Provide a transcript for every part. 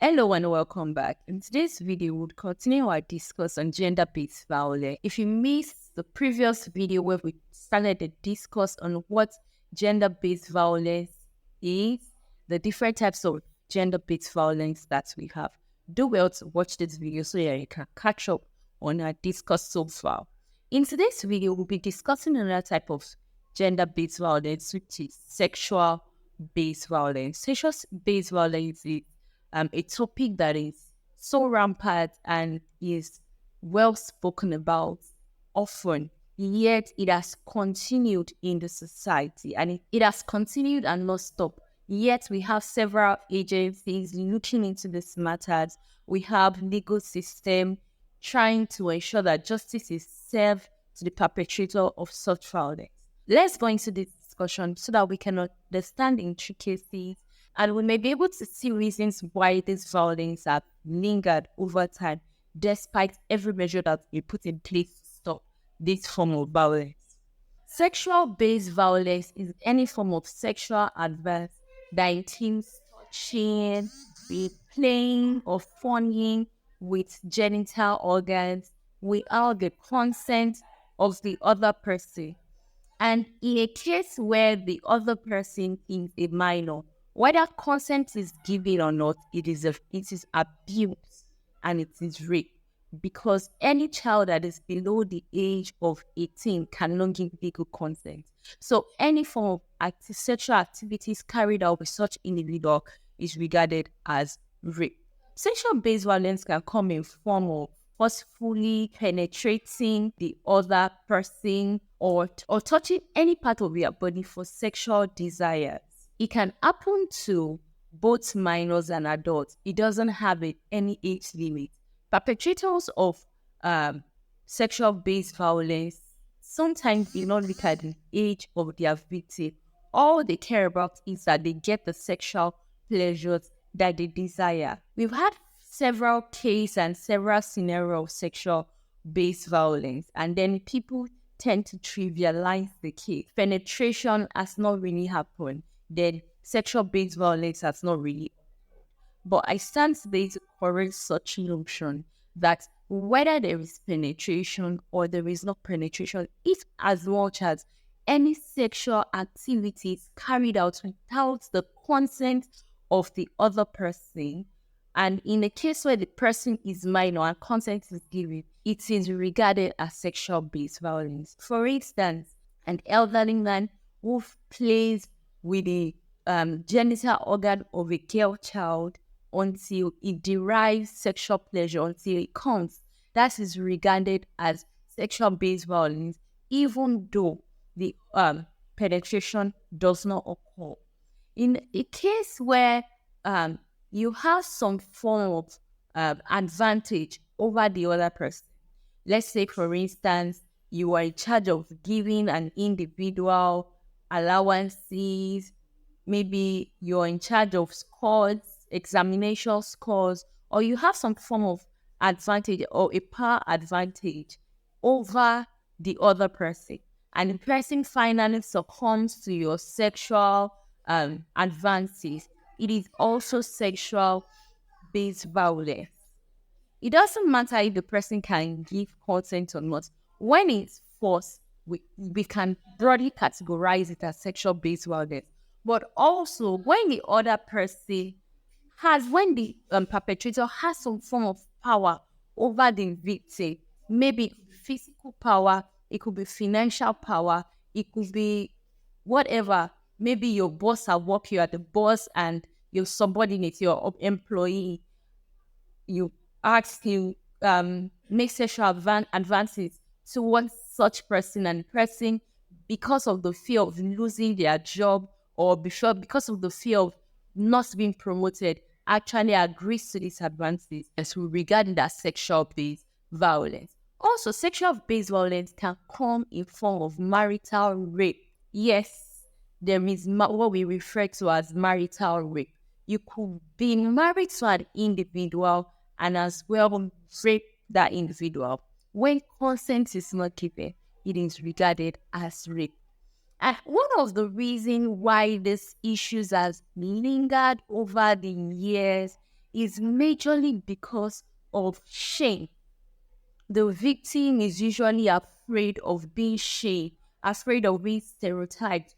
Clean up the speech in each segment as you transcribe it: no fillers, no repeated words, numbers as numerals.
Hello and welcome back. In today's video, we'll continue our discuss on gender-based violence. If you missed the previous video where we started the discuss on what gender-based violence is, the different types of gender-based violence that we have, do well to watch this video so that you can catch up on our discuss so far. In today's video, we'll be discussing another type of gender-based violence, which is sexual-based violence. Sexual-based violence is a topic that is so rampant and is well spoken about often, yet it has continued in the society and it has continued and not stopped. Yet we have several agencies looking into this matters. We have legal system trying to ensure that justice is served to the perpetrator of such violence. Let's go into this discussion so that we can understand the intricacies and we may be able to see reasons why this violence have lingered over time, despite every measure that we put in place to stop this form of violence. Sexual-based violence is any form of sexual advance that entails touching, playing, or fawning with genital organs without the consent of the other person. And in a case where the other person is a minor, whether consent is given or not, it is abuse and it is rape. Because any child that is below the age of 18 cannot give legal consent. So any form of sexual activities carried out with such individual is regarded as rape. Sexual-based violence can come in form of forcefully penetrating the other person or touching any part of your body for sexual desires. It can happen to both minors and adults. It doesn't have any age limit. Perpetrators of sexual-based violence sometimes do not look at the age of their victim. All they care about is that they get the sexual pleasures that they desire. We've had several cases and several scenarios of sexual-based violence, and then people tend to trivialize the case. Penetration has not really happened. Then sexual-based violence has not really. But I stand today to correct such notion that whether there is penetration or there is not penetration, if as much as any sexual activity is carried out without the consent of the other person, and in a case where the person is minor and consent is given, it is regarded as sexual-based violence. For instance, an elderly man who plays with the genital organ of a girl child until it derives sexual pleasure, until it comes, that is regarded as sexual-based violence, even though the penetration does not occur. In a case where you have some form of advantage over the other person, let's say, for instance, you are in charge of giving an individual allowances, maybe you're in charge of scores, examination scores, or you have some form of advantage or a power advantage over the other person, and the person finally succumbs to your sexual advances, it is also sexual-based violence. It doesn't matter if the person can give consent or not. When it's forced, we can broadly categorize it as sexual-based violence. But also, when the other person when the perpetrator has some form of power over the victim, maybe physical power, it could be financial power, it could be whatever. Maybe your boss at work, you are the boss, and your subordinate, your employee, you ask you make sexual advances towards such person, and person, because of the fear of losing their job or because of the fear of not being promoted, actually agrees to these advances, as we regard it as sexual-based violence. Also, sexual-based violence can come in form of marital rape. Yes, there is what we refer to as marital rape. You could be married to an individual and as well rape that individual. When consent is not given, it is regarded as rape. And one of the reasons why these issues has lingered over the years is majorly because of shame. The victim is usually afraid of being shamed, afraid of being stereotyped,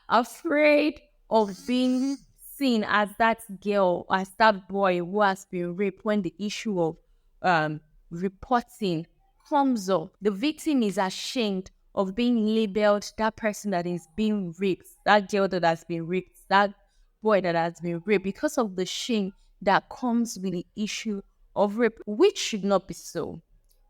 afraid of being seen as that girl, as that boy who has been raped when the issue of um, reporting comes up. The victim is ashamed of being labeled that person that is being raped, that girl that has been raped, that boy that has been raped, because of the shame that comes with the issue of rape, which should not be so.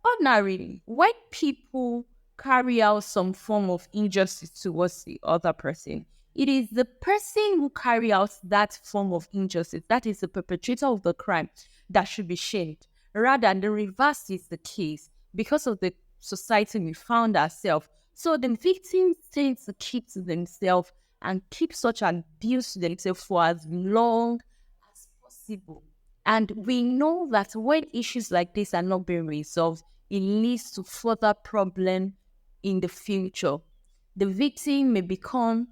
Ordinarily, when people carry out some form of injustice towards the other person, it is the person who carry out that form of injustice, that is the perpetrator of the crime, that should be shamed. Rather, the reverse is the case because of the society we found ourselves. So the victims tend to keep to themselves and keep such abuse to themselves for as long as possible. And we know that when issues like this are not being resolved, it leads to further problem in the future. The victim may become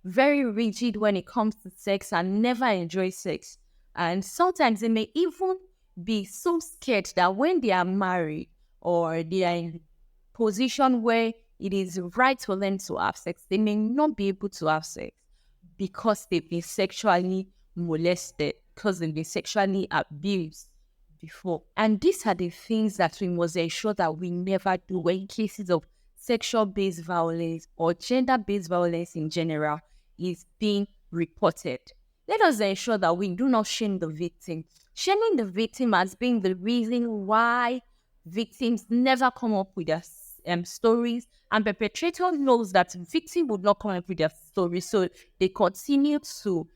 very rigid when it comes to sex and never enjoy sex. And sometimes they may even be so scared that when they are married or they are in position where it is right for them to have sex, they may not be able to have sex because they've been sexually molested, because they've been sexually abused before. And these are the things that we must ensure that we never do when cases of sexual-based violence or gender-based violence in general is being reported. Let us ensure that we do not shame the victim. Shaming the victim as being the reason why victims never come up with their stories, and perpetrator knows that victim would not come up with their stories, so they continue to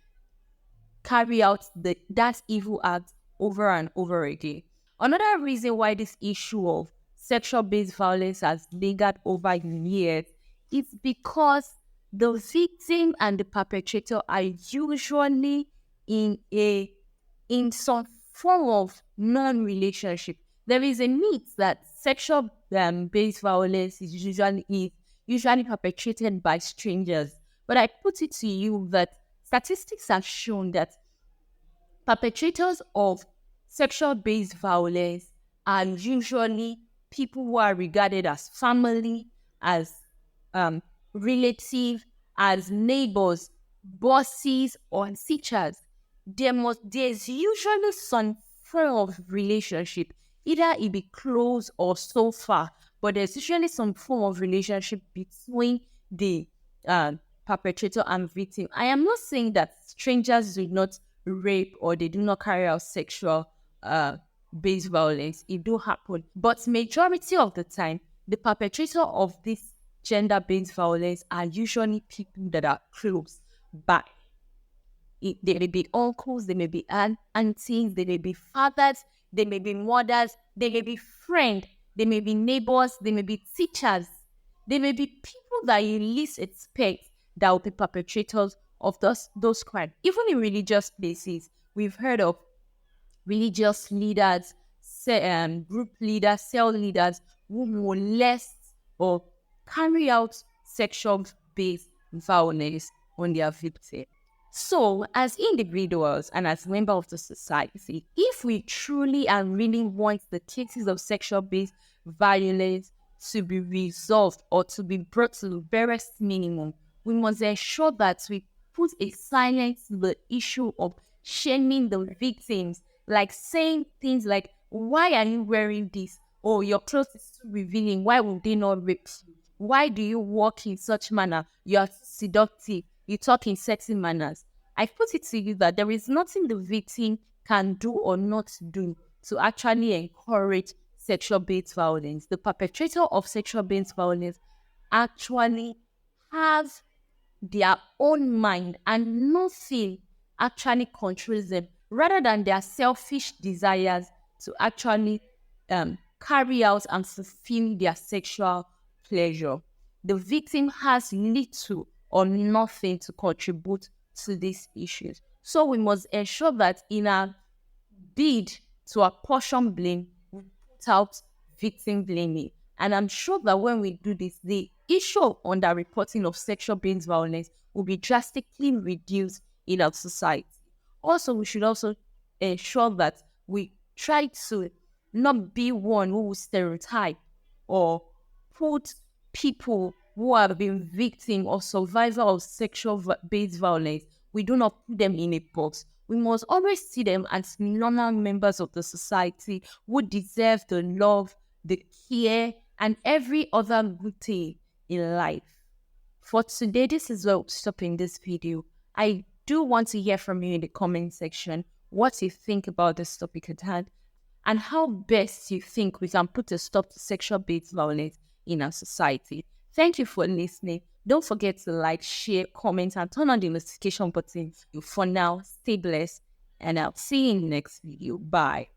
carry out that evil act over and over again. Another reason why this issue of sexual-based violence has lingered over years is because the victim and the perpetrator are usually in a in some form of non-relationship. There is a myth that sexual based violence is usually perpetrated by strangers. But I put it to you that statistics have shown that perpetrators of sexual based violence are usually people who are regarded as family, as um, relative, as neighbors, bosses, or teachers. There's usually some form of relationship, either it be close or so far, but there's usually some form of relationship between the perpetrator and victim. I am not saying that strangers do not rape or they do not carry out sexual based violence. It do happen, but majority of the time, the perpetrator of this gender-based violence are usually people that are close by. They may be uncles, they may be aunties, they may be fathers, they may be mothers, they may be friends, they may be neighbors, they may be teachers, they may be people that you least expect that will be perpetrators of those crimes. Even in religious places, we've heard of religious leaders, group leaders, cell leaders who molest or carry out sexual-based violence on their victim. So, as individuals and as members of the society, if we truly and really want the cases of sexual-based violence to be resolved or to be brought to the barest minimum, we must ensure that we put a silence to the issue of shaming the victims, like saying things like, why are you wearing this? Oh, your clothes is too revealing. Why would they not rape you? Why do you walk in such manner? You are seductive. You talk in sexy manners. I put it to you that there is nothing the victim can do or not do to actually encourage sexual-based violence. The perpetrator of sexual-based violence actually has their own mind and nothing actually controls them rather than their selfish desires to actually carry out and fulfill their sexual pleasure. The victim has little or nothing to contribute to these issues. So we must ensure that in our bid to apportion blame, we put out victim blaming. And I'm sure that when we do this, the issue of underreporting of sexual-based violence will be drastically reduced in our society. Also, we should also ensure that we try to not be one who will stereotype or put people who have been victim or survivor of sexual based violence. We do not put them in a box. We must always see them as normal members of the society who deserve the love, the care, and every other good thing in life. For today, this is where we'll stop in this video. I do want to hear from you in the comment section what you think about this topic at hand and how best you think we can put a stop to sexual-based violence in our society. Thank you for listening. Don't forget to like, share, comment, and turn on the notification button. For now, stay blessed, and I'll see you in the next video. Bye.